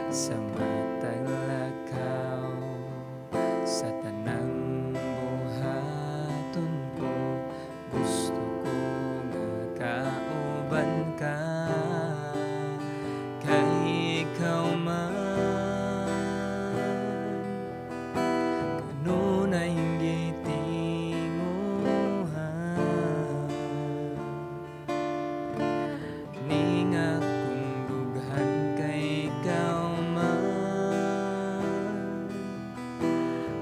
sa matag lakaw, sa tanang buhaton ko, gusto ko nga kauban ka, kay ikaw man kanunay gitinguhan, ning akong dughan kay ikaw man,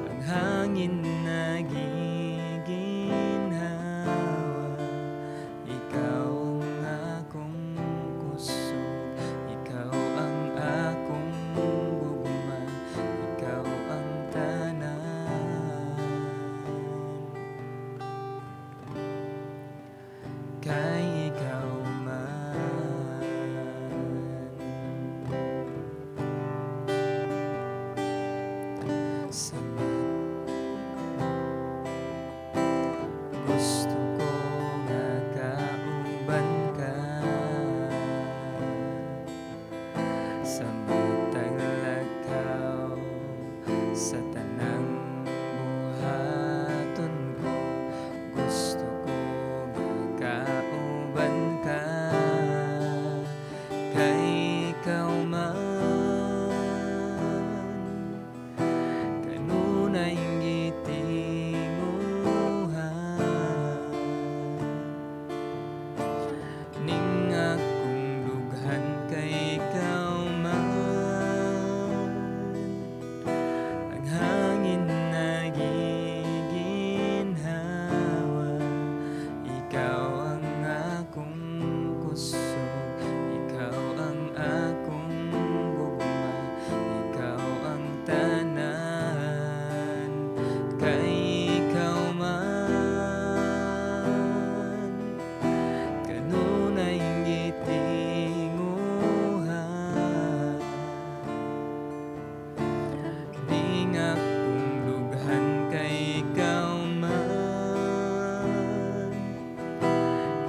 ang hangin nagiginhawa, ikaw ang akong kusog, ikaw ang akong gugma, ikaw ang tanan, kay ikaw man. Sa gusto ko nga kauban ka, sa matag lakaw, sa tanang buhaton ko, gusto ko nga kauban ka, kay ikaw man kanunay gitinguhan, ning akong dughan kay ikaw man, ang hangin nagiginhawa, ikaw ang akong kusog, ikaw ang akong gugma, ikaw ang tanan, kay ikaw man kanunay gitinguhan, ning akong dughan kay ikaw man,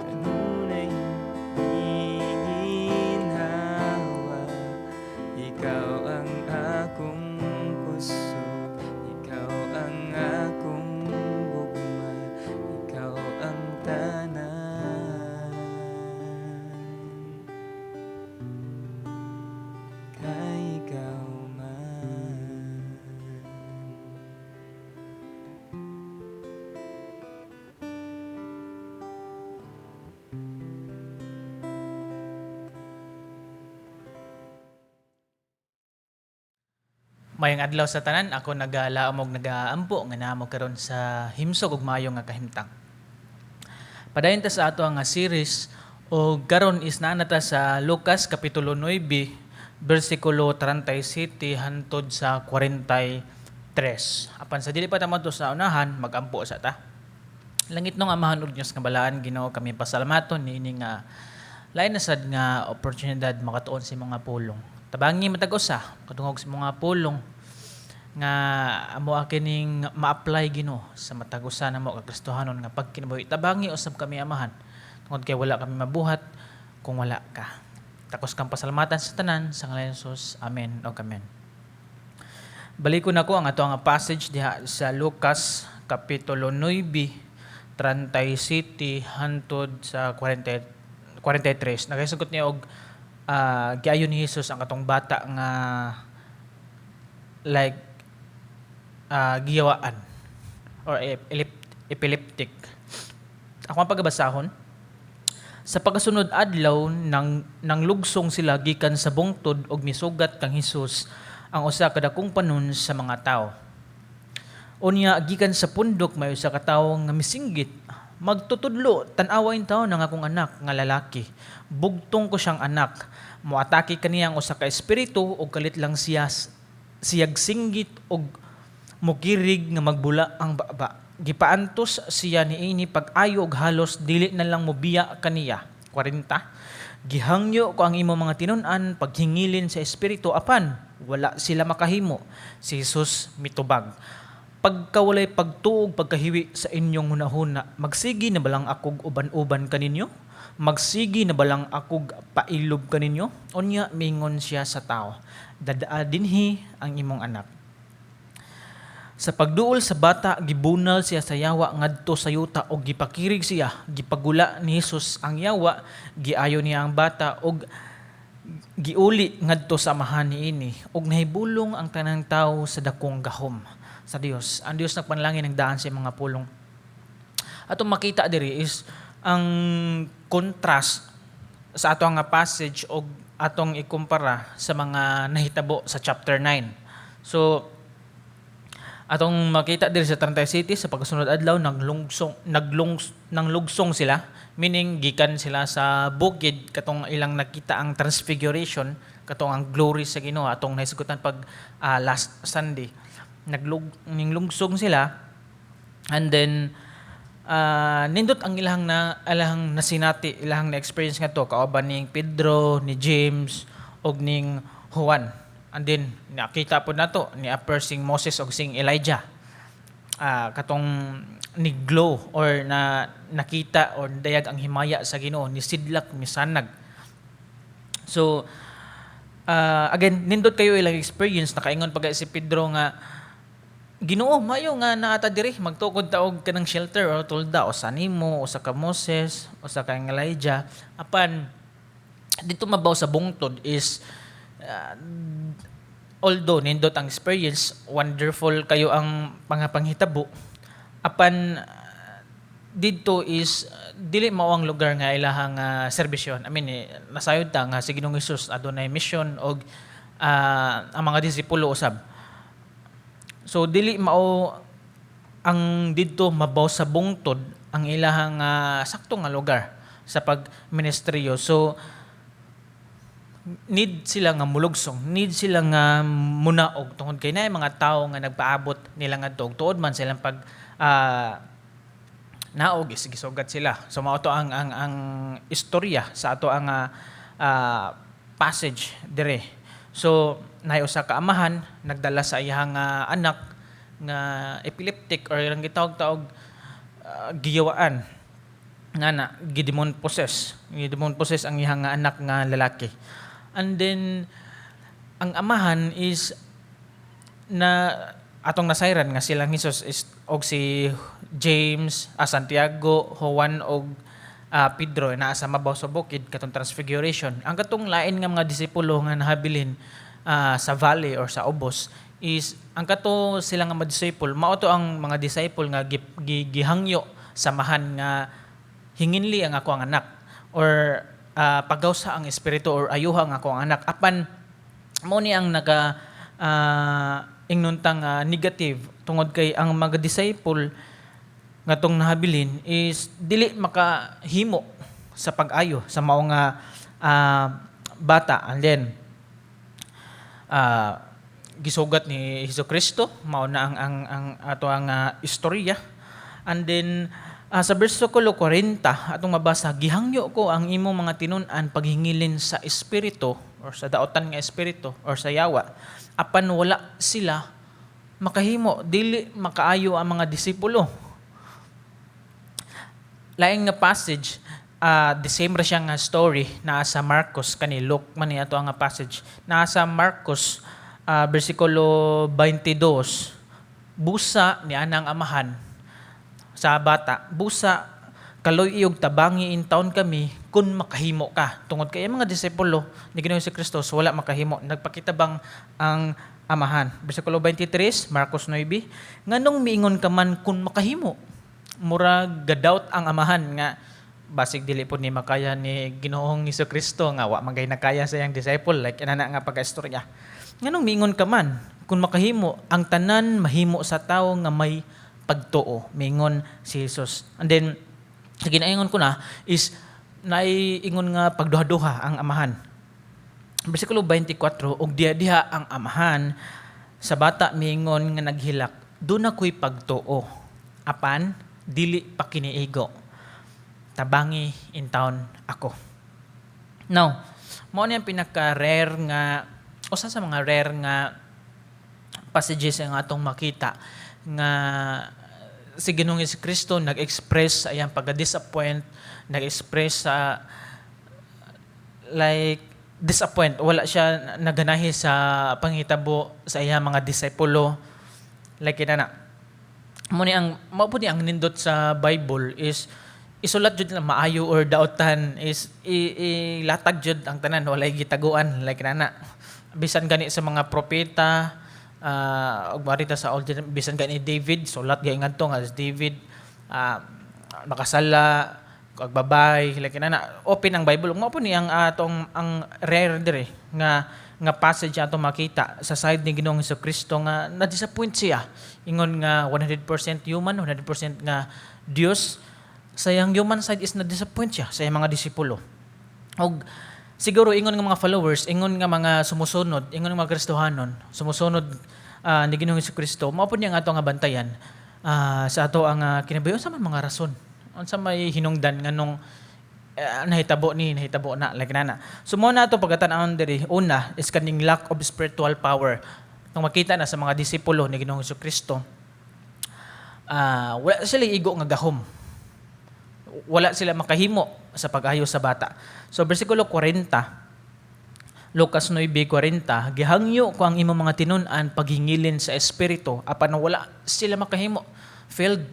kanunay giginhawa, ikaw ang akong kusog, ikaw ang akong gugma, ikaw ang tanan, kay ikaw man. Mayong adlaw sa tanan, ako nagalaamog nagaampo nga namo karon sa himsog ug maayo nga kahimtang. Padayon ta sa ato nga series o karon is naanata sa Lucas kapitulo 9 bersikulo 37 hantod sa 43. Apan sa dili pa ta madto sa unahan, magampo sa ta. Langit nung amahan ug Dios nga balaan, Ginoo kami pasalamaton niini nga lain na sad nga oportunidad makatuon sa mga pulong. Tabangi matag usa kadungog sa mga pulong nga amo kining ma-apply Ginoo sa matag usa namo ka Kristohanon nga pagkinabuhi. Tabangi usab kami amahan tungod kay wala kami mabuhat kung wala ka. Takos kang pasalamatan sa tanan sa ngalan ni Jesus. Amen o amen. Balikon ako ang ato nga passage diha sa Lucas kapitulo 9 37 hantod sa 43. Nagasugot niya og giayon ni Jesus ang katong bata nga like giyawaan or epileptic. Ako ang pagbasahon. Sa pagkasunod adlaw nang lugsong sila gikan sa bungtod og misugat kang Hesus ang usa ka dakong panon sa mga tawo. Unya gikan sa pundok may usa ka tawo nga misinggit. Magtutudlo, tan-awain taon ng akong anak nga lalaki. Bugtong ko siyang anak. Muatake kaniya ang usa ka espiritu og kalit lang siyag singgit og mukirig nga magbula ang baba. Gipaantos siya niini pag-ayo og halos dili na lang mobiya kaniya. 40. Gihangyo ko ang imo mga tinun-an paghingilin sa espiritu apan wala sila makahimo. Si Jesus mitubag. Pagkawalay pagtuog pagkahiwi sa inyong hunahuna, magsigi na balang akog uban-uban kaninyo? magsigi na balang ako pailob kaninyo? Unya mingon siya sa tao, dadaa dinhi ang imong anak. Sa pagduol sa bata, gibunal siya sa yawa ngadto sa yuta og gipakirig siya. Gipagula ni Jesus ang yawa, giayo niya ang bata og giuli ngadto sa amahan niini og nahibulong ang tanang tawo sa dakong gahom sa Dios. Ang Dios nagpanalangin ng daan sa mga pulong. Atong makita diri is ang contrast sa atong nga passage og atong ikumpara sa mga nahitabo sa chapter 9. So atong makita diri sa 30 cities sa pagkasunod adlaw nanglugsong sila, meaning gikan sila sa bukid katong ilang nakita ang transfiguration, katong ang glory sa Ginoo atong nahisgutan pag last Sunday. Ninglungsong sila, and then nindot ang ilahang nasinati, ilahang na experience nga to kauban ning Pedro, ni James og ning Juan. And then nakita po nato ni upper sing Moses og sing Elijah. Katong ni glow or na nakita or dayag ang himaya sa Ginoo, ni sidlak, misanag. So again, nindot kayo ilang experience. Nakaingon pag si Pedro nga, Ginoo, mayo nga naata diri magtukod taog kanang shelter or tulda o sa nimo o sa ka Moses o sa kang Elijah. Apan dito mabaw sa bungtod is although nindot ang experience, wonderful kayo ang panghitabo, apan dito is dili mao ang lugar nga ilahang serbisyon. I mean, nasayod ta nga si Ginoong Hesus adunay mission og ang mga disipulo usab. So dili mao ang didto mabaw sa bungtod ang ilahang sakto nga lugar sa pagministeryo. So need sila nga mulugsong, need sila nga munaog tungod kay naay mga tao nga nagpaabot nila nga tuod man silang pag naog gisugat sila. So mao to ang istorya sa ato ang passage dire. So naay usa ka amahan nagdala sa iyang anak nga epileptic or ilang gitawag-tawag giyawaan nga na gidemon possess ang iyang anak nga lalaki. And then ang amahan is na atong nasayran nga silang Hesus is og si James, Santiago, Juan og Pedro na sa mabaw sa bukid katong transfiguration. Ang katong lain nga mga disipulo nga nahabilin sa valley or sa ubos is ang kato sila nga mga disciple, mao to ang mga disciple nga gihangyo samahan nga hinginli ang ako ang anak or pagawsa ang espiritu or ayuha ang ako ang anak. Apan mo ni ang naga ingnuntang negative tungod kay ang mga disciple nga tong nahabilin is dili makahimo sa pag-ayo sa mao nga bata. And then gisugat ni Hesukristo, mao na ang ato ang istorya. And then sa bersikulo 40 atong mabasa, gihangyo ko ang imo mga tinun-an paghingilin sa espiritu or sa daotan nga espiritu or sa yawa, apan wala sila makahimo, dili makaayo ang mga disipulo. Laing nga passage, the same ra siya nga story naa sa Marcos, kani Luke man ni ato ang passage, naa sa Marcos bersikulo 22, busa ni anang amahan sa bata, busa kaloy iyog tabangi in town kami kun makahimo ka. Tungod kay mga disipulo ni Ginoong Jesucristo wala makahimo, nagpakitabang ang amahan. Bersikulo 23, Marcos 9, nganong miingon ka man kun makahimo? Mura gadoubt ang amahan nga basig dili po ni makaya ni Ginoong Jesucristo nga wa magay nakaya sa iyang disciple, like inana nga pag-istorya. Nganong miingon ka man kun makahimo? Ang tanan mahimo sa tawo nga may pagtuo, mingon si Jesus. And then ginaingon ko na is naiingon nga pagduha-duha ang amahan. Bersikulo 24, og diha ang amahan sa bata mingon nga naghilak, "Duna ko'y pagtuo, apan dili pa kiniigo. Tabangi in town ako." Now, mao ni ang pinaka-rare nga usa sa mga rare nga passages nga atong makita nga si Ginoong Kristo nag-express sa iyang pagka-disappoint, nag-express sa like disappoint, wala siya naganahi sa panghitabo sa iyang mga disipulo, like na mao po ni ang nindot sa Bible is isulat jud na maayo or daotan is ilatag jud ang tanan, walay gitaguan, like na bisan gani sa mga propeta, og marita sa Old Testament, bisan gani David, sulat gay ngadto nga David nakasala kag babay, like na open ang Bible. Mao po ni ang atong ang rare dire nga passage ato makita sa side ni Ginoong Kristo nga na-disappoint siya, ingon nga 100% human, 100% nga Dios. Sa iyang human side is na-disappoint siya sa iyang mga disipulo. Og siguro ingon nga mga followers, ingon nga mga sumusunod, ingon nga mga Kristohanon, sumusunod ni Ginoong Kristo, mao po niya nga ato nga bantayan sa ato ang kinabuhi sa mga rason. Unsa may hinungdan nganong nahitabo na like na. So mo na ato pagatan-aon diri, una is kaning lack of spiritual power. Nung makita na sa mga disipulo ni Ginoong Kristo, wala sila igo nga gahom. Wala sila makahimo sa pag-ayo sa bata. So bersikulo 40, Lucas 9:40, gihangyo ko ang imong mga tinun-an paghingilin sa espiritu apan wala sila makahimo. Failed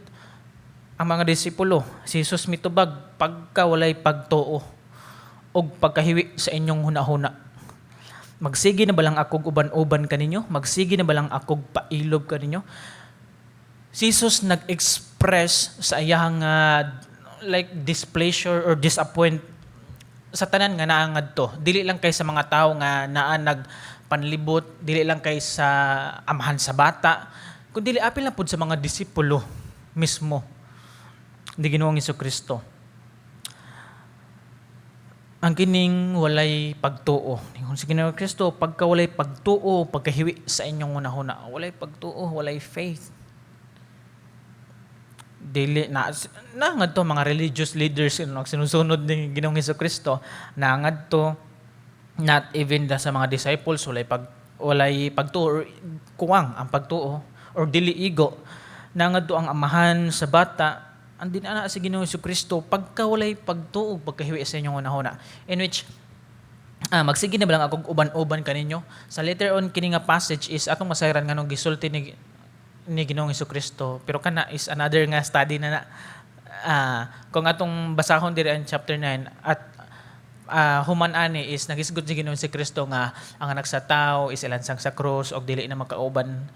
ang mga disipulo. Si Jesus mitubag pagka walay pagtuo og pagkahiwi sa inyong hunahuna. Magsigi na balang akog uban-uban kaninyo? Magsigi na balang akog pailob kaninyo? Si Jesus nag-express sa iyang like displeasure or disappoint sa tanan nga naangad to. Dili lang kay sa mga tao nga naa nagpanlibot, dili lang kay sa amahan sa bata, kundi apil na pud sa mga disipulo mismo ni Ginoong Kristo. Ang kining walay pagtuo. Ningon si Ginoong Kristo, pagka walay pagtuo, pagkahiwi sa inyong hunahuna, walay pagtuo, walay faith. Dili naangad to mga religious leaders sinusunod ni Ginoong Kristo, naangad to not even sa mga disciples, walay pagtuo or kuwang ang pagtuo or dili igo. Naangad to ang amahan sa bata, andin ana si Ginoong Kristo pagka walay pagtuo, pagkahiwi sa inyong hunahuna, in which magsige na balang akong uban-uban kaninyo. Sa later on kini nga passage is atong masayran nganong gisulti ni Ginoong Kristo, pero kana is another nga study na kung atong basahon diri ang chapter 9 at human ani is nagisgod si Ginoong Kristo nga ang anak sa tao is ilansang sa cross og dili na makauban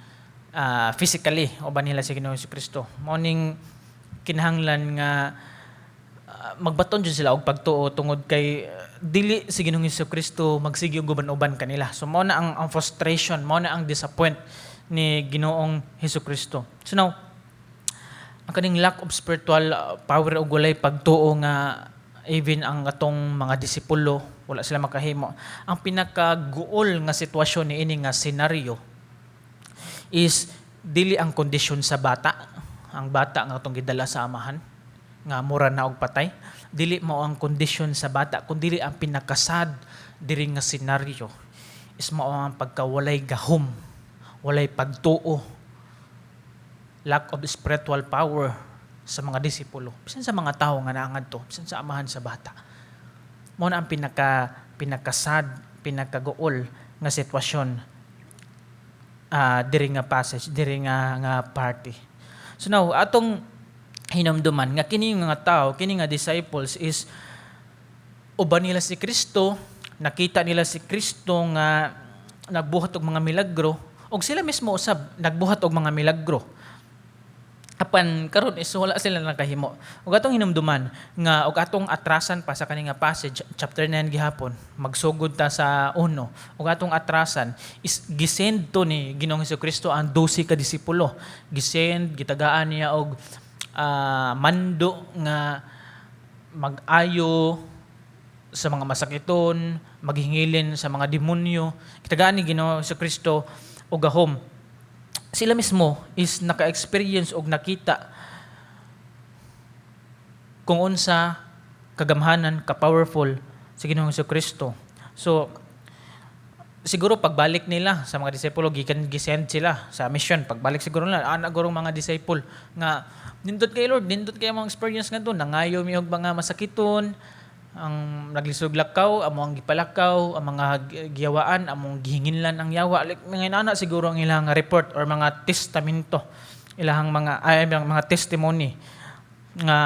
physically uban nila si Ginoong Kristo. Morning kinahanglan nga magbaton jud sila og pagtuo tungod kay dili si Ginoong Kristo magsige og uban-uban kanila. So mao na ang frustration, mao na ang disappoint ni Ginoong Kristo. So now, ang kaning lack of spiritual power o walay pagtuo nga even ang atong mga disipulo wala sila makahimo. Ang pinakaguol nga sitwasyon ni ini nga senaryo is dili ang kondisyon sa bata. Ang bata nga atong gidala sa amahan nga mura na og patay, dili mao ang kondisyon sa bata kundi ang pinakasad diri nga senaryo is mao ang pagkawalay gahom, walay pagtuo, lack of spiritual power sa mga disipulo, bisan sa mga tao nga naangad to, bisan sa amahan sa bata. Mao na ang pinakasad, pinakaguol nga sitwasyon diri nga passage, diri nga party. So now, atong hinumduman nga kini nga tao, kini nga disciples is uban nila si Kristo, nakita nila si Kristo nga nagbuhat og mga milagro, og sila mismo usab nagbuhat og mga milagro. Apan karon is wala sila nakahimo. Ug atong hinumduman nga og atong atrasan pa sa kani nga passage chapter 9 gihapon, magsugod ta sa 1. Ug atong atrasan is gisend to ni Ginoong Kristo ang 12 ka disipulo. Gisend gitagaan niya og mando nga mag-ayo sa mga masakiton, maghingilin sa mga demonyo. Gitagaan ni Ginoong Kristo og gahom. Sila mismo is naka-experience og nakita kung unsa kagamhanan, ka-powerful si Ginoong Kristo. So, siguro pagbalik nila sa mga disipulo gikan gisend sila sa mission, pagbalik siguro nila ana gurong mga disciple nga nindot kay Lord, nindot kay mga experience ngadto, nangayo mi og mga masakiton, ang naglisog lakaw, amo ang gipalakaw, ang mga giyawaan, among gihinginlan ang yawa. Like, mga inana siguro ang ilang report or mga testamento, ilang mga testimony nga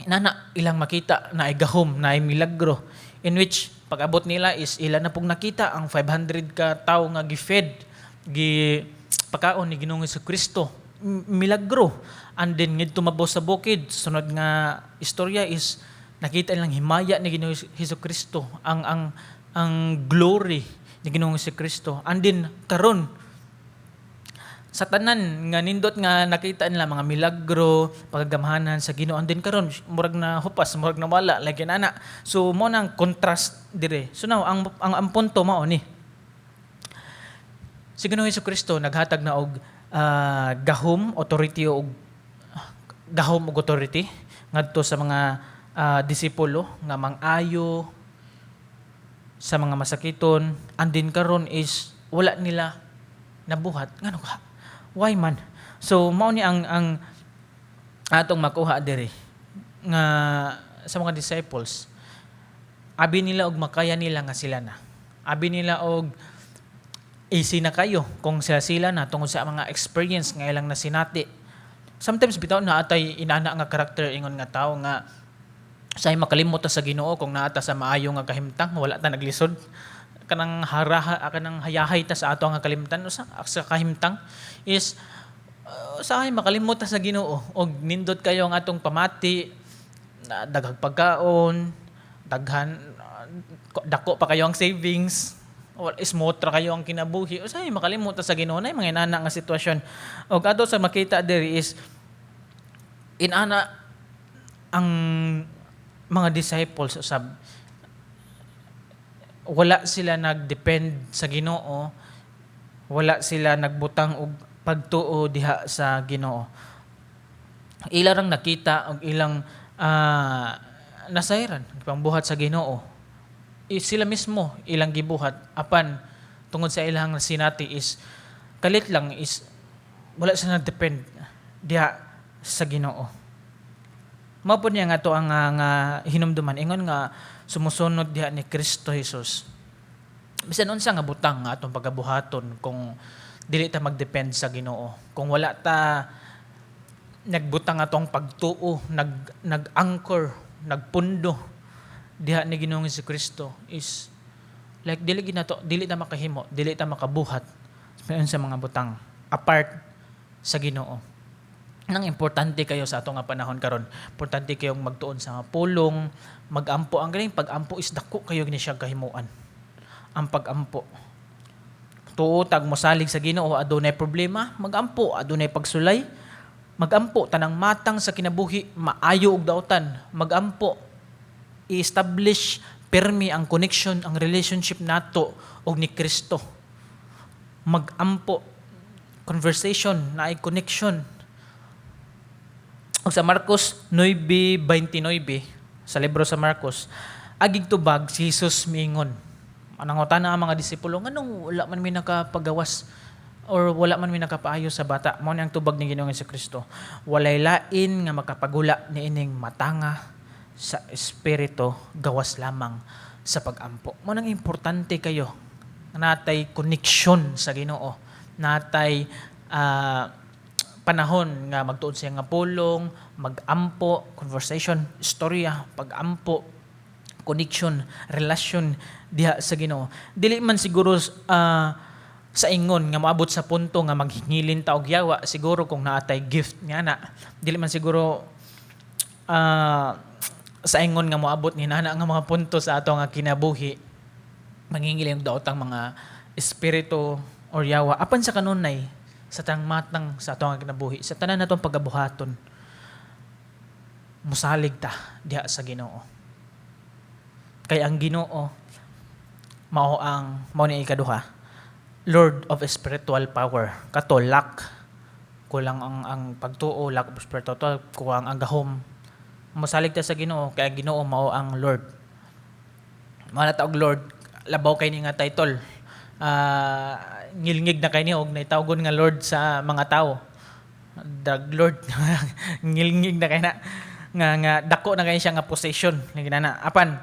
inana ilang makita na ay gahom, na ay milagro, in which pag-abot nila is ilan na pong nakita ang 500 ka tao nga gifed, pagkaon ni Ginoong Jesucristo, milagro. And then ngidto mabaw sa bukid, sunod nga istorya is nakita nilang himaya ni Ginoong Jesucristo, ang glory ni Ginoong Jesucristo. And then karon sa tanan nga nindot nga nakita nila mga milagro, pagagamahanan sa Ginoo, and then karon murag na hupas, murag na wala like ana. So mo nang contrast dire. So now ang punto mao ni si Ginoong Jesucristo naghatag na og gahom authority ngadto sa mga disipulo nga mang-ayo sa mga masakiton, and din karon is wala nila nabuhat. Ngano ka? Why man? So mao ni ang atong makuha diri nga sa mga disciples. Abi nila og makaya nila nga sila na. Abi nila og easy na kayo kung sila na tungod sa mga experience nga ilang nasinati. Sometimes bitaw na atay inana nga karakter ingon nga tawo nga say makalimot ta sa Ginoo kung naata sa maayo nga kahimtang wala ta naglisod, kanang kanang hayahay ta sa ato nga kalimtan sa kahimtang is say makalimot ta sa Ginoo og nindot kayo ang atong pamati, daghang pagkaon, daghan dako pa kayo ang savings, smooth ra kayo ang kinabuhi, usay makalimot ta sa Ginoo. Nay mga inana nga sitwasyon. Og ato sa makita diri is inana ang mga disciples usab wala sila nagdepend sa Ginoo, wala sila nagbutang og pagtuo diha sa Ginoo. Ilarang nakita og ilang nasayran pangbuhat sa Ginoo. Sila mismo ilang gibuhat apan tungod sa ilang sinati is kalit lang is wala sila nagdepend diha sa Ginoo. Mao po niya nga to ang nga hinumduman ingon nga sumusunod diha ni Kristo Jesus. Bisan unsa nga butang nga atong pagabuhaton kung dili ta magdepend sa Ginoo. Kung wala ta nagbutang atong pagtuo, nag-anchor, nagpundo diha ni Ginoong Jesucristo is like dili ta makahimo, dili ta makabuhat sa mga butang apart sa Ginoo. Nang importante kayo sa atong nga panahon karon. Importante kayong magtuon sa mga pulong, magampo. Ang galing pag-ampo is dako kayo gini siya kahimuan. Ang pag-ampo. Tuotag mo salig sa Ginoo, adunay problema, magampo, adunay pagsulay, magampo tanang matang sa kinabuhi, maayo og daotan, magampo. I-establish permi ang connection, ang relationship nato og ni Kristo. Magampo. Conversation na ay connection. Sa Marcos 9:29 sa libro sa Marcos, agig tubag si Jesus miingon. Anangutan na ang mga disipulo, nganong wala man mi nakapagawas or wala man mi nakapaayo sa bata? Mao ni ang tubag ni Ginoong Jesucristo. Walay lain nga makapagula niining matanga sa espiritu, gawas lamang sa pag-ampo. Mao nang importante kayo natay connection sa Ginoo, natay panahon nga magtuon siya nga pulong, mag-ampo, conversation, istorya, pag-ampo, connection, relasyon diha sa Ginoo. Dili man siguro sa ingon nga moabot sa punto nga maghingilin ta og yawa, siguro kung naatay gift nga na. Dili man siguro sa ingon nga moabot ni nana nga mga punto sa ato nga kinabuhi, manghingilin og daotang mga espiritu or yawa. Apan sa kanunay sa tanang matang sa atong kinabuhi, sa tanan natong pagabuhaton, musalig ta diha sa Ginoo. Kay ang Ginoo mao ni ikaduha, Lord of spiritual power. Kato lack kulang ang pagtuo, lack of spiritual, kulang ang gahom. Musalig ta sa Ginoo kay ang Ginoo mao ang Lord. Mao na ta og Lord, labaw kay ni nga title. Ngilngig na kay ni og naitawgon nga Lord sa mga tao. Drug Lord. Ngilngig na kay na nga dako na kay siya nga possession ni ginana. Apan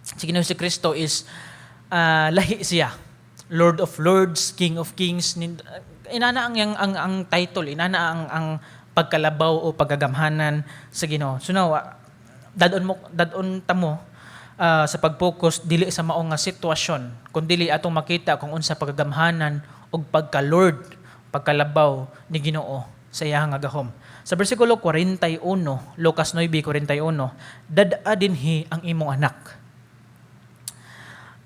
si Ginoong Kristo is lahi siya. Lord of Lords, King of Kings. Inana ang title, inana ang pagkalabaw o pagagamhanan sa Ginoo. So now, dadon ta mo sa pag-focus dili sa maong nga sitwasyon, kundi atong makita kung unsa pagagamhanan og pagka-Lord, pagkalabaw ni Ginoo sa iyang nga gahom. Sa bersikulo 41, Lucas 9:41, dad-a dinhi ang imong anak.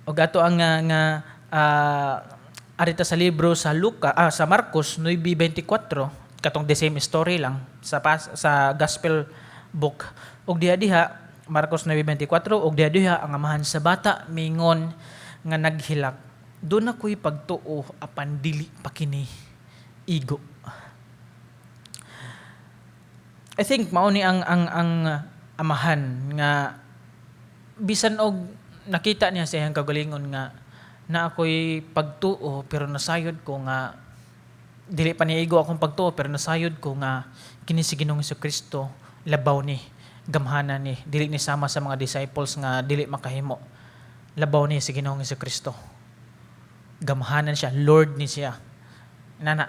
Og ato ang arita sa libro sa sa Marcos 9:24, katong the same story lang sa gospel book. Og diha Marcos 9:24, og diha ang amahan sa bata mingon nga naghilak, do na ko'y pagtuo apan dili pa kini igo. I think mao ni ang amahan nga bisan og nakita niya sa iyang kagalingon nga na ako'y pagtuo pero nasayod ko nga dili pa niya igo akong pagtuo pero nasayod ko nga kini si Ginoong Jesucristo labaw ni gamhanan ni dili ni sama sa mga disciples nga dili makahimo. Labaw ni si Ginoong Jesucristo. Gamhanan siya, Lord ni siya. Nana.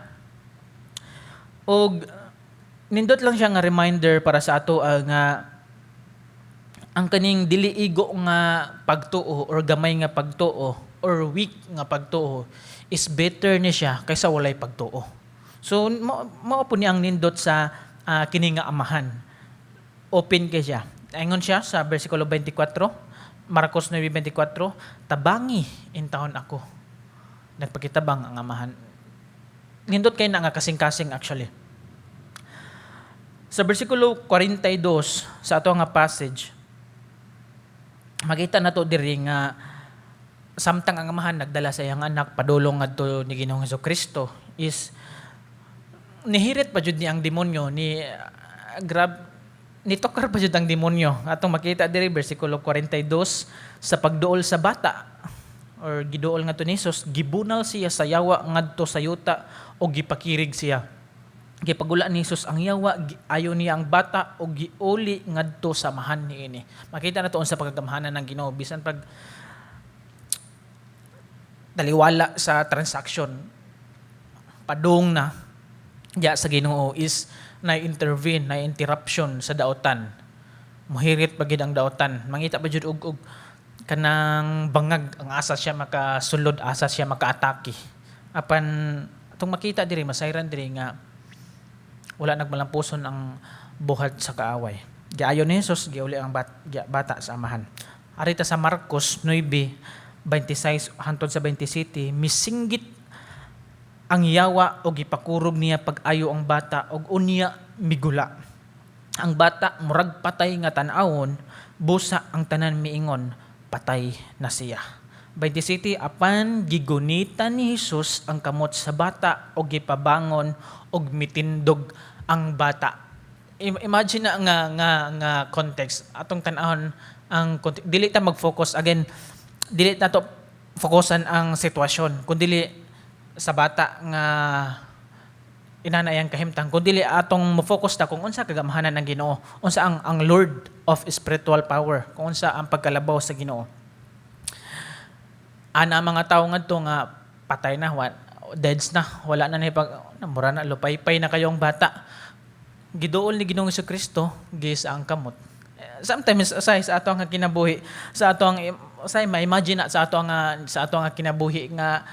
Og nindot lang siya nga reminder para sa ato nga ang kaning dili igo nga pagtuo or gamay nga pagtuo or weak nga pagtuo is better ni siya kaysa walay pagtuo. So mao po niya ang nindot sa kini nga amahan. Open kay siya. Ingon siya sa bersikulo 24, Marcos 9:24, tabangi in taon ako. Nagpakitabang ang amahan. Nindot kay na nga kasing-kasing actually. Sa bersikulo 42 sa ato nga passage, makita nato diri nga samtang ang amahan nagdala sa iyang anak padulong ngadto ni Ginoong Jesucristo is nihirit pa jud ni ang demonyo nitokar pa jud ang demonyo. Atong makita diri bersikulo 42 sa pagduol sa bata or giduol ngadto ni Jesus, gibunal siya sa yawa ngadto sa yuta o gipakirig siya. Gipagula ni Jesus ang yawa, ayo niya ang bata o giuli ngadto sa amahan niini. Makita nato sa pagagamhanan ng Ginoo bisan pag taliwala sa transaction padung na diya sa Ginoo is na-intervene, na-interruption sa daotan. Muhirit pa gid ang daotan. Mangita pa jud og kanang bangag ang asa siya makasulod, asa siya makaatake. Apan atong makita diri masayran diri nga wala nagmalampuson ang buhat sa kaaway. Giayon ni Jesus giuli ang bata sa amahan. Arita sa Marcos 9:26 hangtod sa 27, misinggit ang yawa o gipakurog niya pag-ayo ang bata og unya migula. Ang bata murag patay nga tan-awon, busa ang tanan miingon, patay na siya. 27, apan gigunitan ni Jesus ang kamot sa bata og gipabangon og mitindog ang bata. Imagine na nga context atong tan-awon ang dili ta mag-focus again, dili na to fokusan ang sitwasyon kundi sa bata nga inanayang kahimtang kundi atong mo-focus ta kung unsa kagamhanan ng Ginoo, unsa ang Lord of spiritual power, kung unsa ang pagkalabaw sa Ginoo. Ana mga tawo ngadto nga patay na, deads na, wala na ni mura na lupaypay na kayong bata. Giduol ni Ginoong Jesucristo gis ang kamot. Sometimes sa ato nga kinabuhi, sa ato ang ma-imagine na sa ato nga kinabuhi nga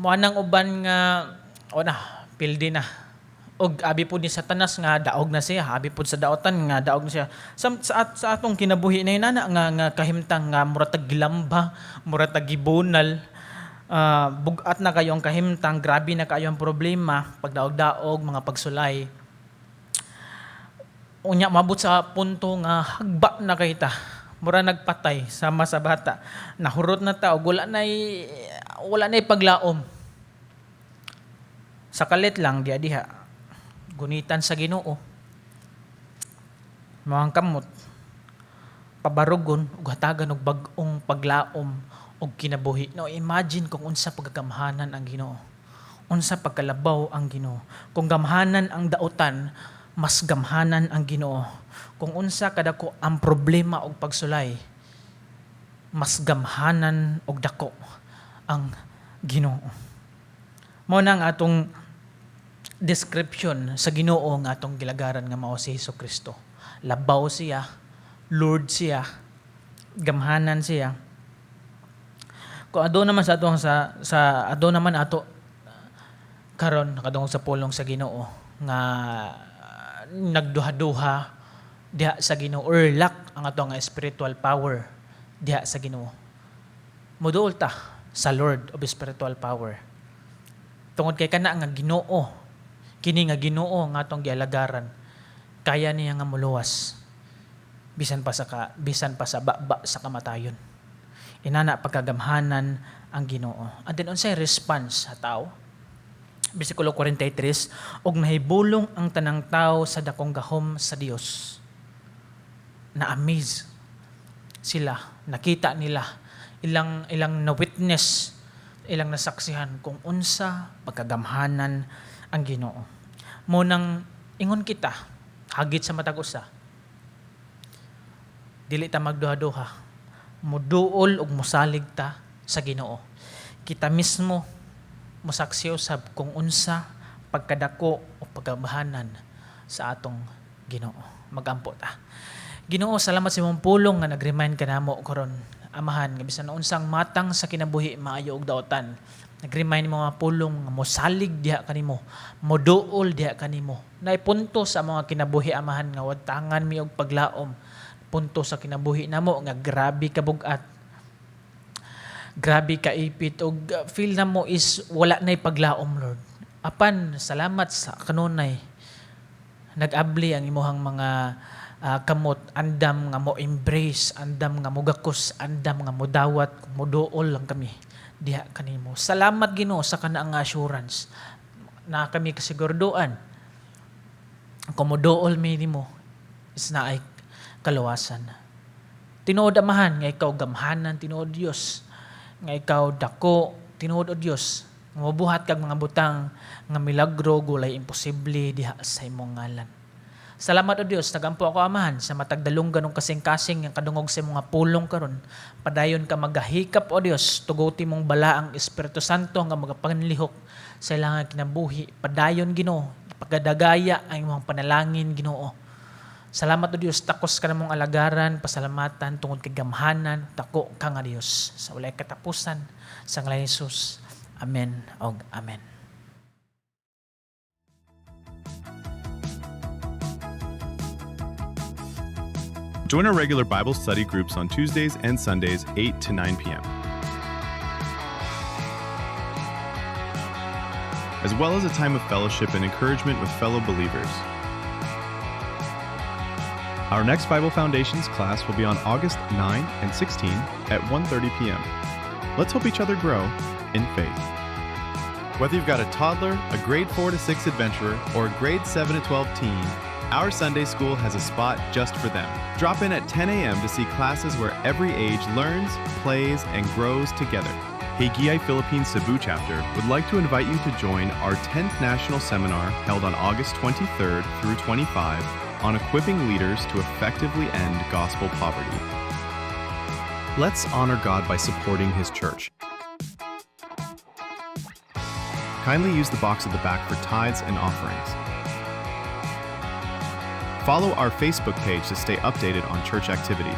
moanang uban nga pildi na. Og abi pud ni Satanas nga daog na siya, abi pud sa daotan nga daog na siya. Sa atong kinabuhi na inana nga kahimtang nga mura tag gilamba, mura tag gibunal, bugat na kayong kahimtang, grabe na kayong problema, pagdaog-daog, mga pagsulay. Unya mabot sa punto nga hagba na kay ta. Mura nagpatay sama sa bata. Nahurot na ta og wala na paglaom. Sa kalit lang diha gunitan sa Ginoo. Mga kamot pabarugon ug hatagan og bag-ong paglaom og kinabuhi. No, imagine kung unsa pagkagamhanan ang Ginoo. Unsa pagkalabaw ang Ginoo. Kung gamhanan ang dautan, mas gamhanan ang Ginoo. Kung unsa kadako ang problema og pagsulay, mas gamhanan og dako ang Ginoo. Mao nang atong description sa Ginoo nga atong gilagaran nga mao si Hesukristo. Labaw siya, Lord siya, gamhanan siya. Kung ado naman sa atong sa ado naman ato karon nakadungog sa pulong sa Ginoo nga nagduha-duha diha sa Ginoo or lack ang ato nga spiritual power diha sa Ginoo. Moduol ta sa Lord of spiritual power. Tungod kay kana nga Ginoo, kini nga Ginoo nga atong gialagaran, kaya niya nga muluwas bisan pa sa baba sa kamatayon. Inana pagkagamhanan ang Ginoo. And then unsay response sa tao? Bersikulo 43, og nahibulong ang tanang tao sa dakong gahom sa Dios. Na-amaze sila, nakita nila, ilang na-witness, ilang nasaksihan kung unsa pagkagamhanan ang Ginoo. Munang ingon kita, hagit sa matag usa. Dili ta magduha-duha. Muduol ug mosalig ta sa Ginoo. Kita mismo mosaksi usab kung unsa pagkadako o paggamhanan sa atong Ginoo. Magampo ta. Ginoo, salamat sa imong pulong nga nag-remind kanamo karon. Amahan, nga bisan unsang matang sa kinabuhi maayo og daotan. Nag-remind mo nga pulong nga mosalig diha kanimo, moduol diha kanimo. Naipunto sa mga kinabuhi amahan nga wag tangan mi og paglaom. Punto sa kinabuhi namo nga grabe ka bugat. Grabe ka ipit og feel na mo is wala nay paglaom, Lord. Apan salamat sa kanunay nag-abli ang imuhang mga kamot, andam nga mo embrace, andam nga mo gakos, andam nga mo dawat, mo duol lang kami diha kanimo. Salamat Ginoo sa kana nga assurance na kami kasiguraduan kung mo duol mi nimo is naay kaluwasan. Tinuod amahan nga ikaw gamhanan, tinuod Dios nga ikaw dako, tinuod o Dios nga mabuhat kag mga butang nga milagro gulay imposible diha sa imong ngalan. Salamat o Dios, nagampo ako amahan sa matagdalong ganong kasing-kasing ang kadungog sa mga pulong karon. Padayon ka magahikap o Dios, tuguti mong bala ang Espiritu Santo nga magapanlihok sa ilang kinabuhi. Padayon Ginoo, pagdagaya ang imong panalangin Ginoo. Salamat o Dios, takos ka namong alagaran, pasalamatan tungod kay gamhanan, tako ka nga Dios. Sa walay katapusan sa ngalan ni Jesus. Amen og amen. Join our regular Bible study groups on Tuesdays and Sundays, 8 to 9 p.m. as well as a time of fellowship and encouragement with fellow believers. Our next Bible Foundations class will be on August 9 and 16 at 1:30 p.m. Let's help each other grow in faith. Whether you've got a toddler, a grade 4 to 6 adventurer, or a grade 7 to 12 teen, our Sunday school has a spot just for them. Drop in at 10 a.m. to see classes where every age learns, plays, and grows together. Haggai Philippines Cebu chapter would like to invite you to join our 10th National Seminar held on August 23rd through 25 on equipping leaders to effectively end gospel poverty. Let's honor God by supporting His church. Kindly use the box at the back for tithes and offerings. Follow our Facebook page to stay updated on church activities.